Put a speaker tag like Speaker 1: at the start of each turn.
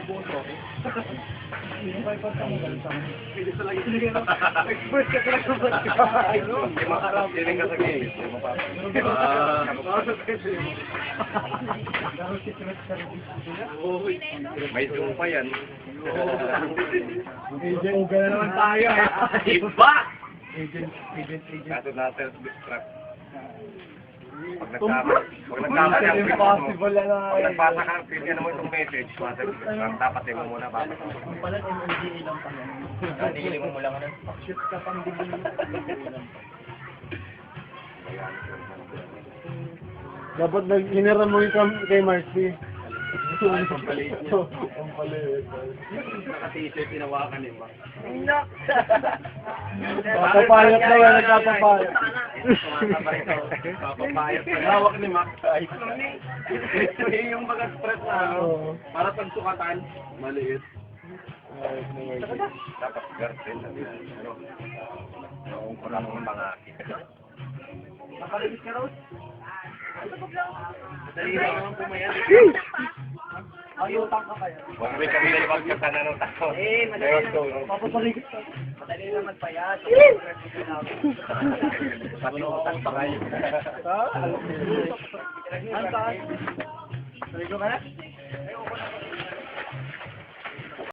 Speaker 1: buong trophy. Pwede sa lagi. Expert ka talaga sa basketball.
Speaker 2: Hindi makarap. Hindi ka sa game. Hindi mo pa. May zoom pa yan.
Speaker 1: Agent, uga na naman tayo.
Speaker 2: Iba!
Speaker 1: Agent.
Speaker 2: Kaso na self-destruct. Pag
Speaker 1: Impossible na
Speaker 2: pag nagpasa ka, pili mo itong message, self-destruct, dapat mo muna bago.
Speaker 1: Pala MLGA lang pala.
Speaker 2: Nanili mo lang ano?
Speaker 1: Shoot ka pang digil.
Speaker 3: Dapat nag-inera mo yung kay Marcy.
Speaker 2: Ay, pampalit niya.
Speaker 3: Pampalit.
Speaker 2: Naka-t-shirt, tinawakan eh ba?
Speaker 3: Papapayat na yan, nagpapapayat.
Speaker 2: Papapayat na. Hawak ni Mac. Yung baga spread na ano, para pagsukatan, maliit. Dapat girlfriend na yan. Noong kurang mga kita.
Speaker 1: Nakalibis ka, Rose?
Speaker 2: Dali lang naman pumayat.
Speaker 1: Ayutang ka kaya.
Speaker 2: Huwag may kami na magkasana ng tao.
Speaker 1: Madali lang. Papapaligid ka. Madali lang magpayat.
Speaker 2: Pati utang pa kayo.
Speaker 1: Ang taas. Saligo ka na?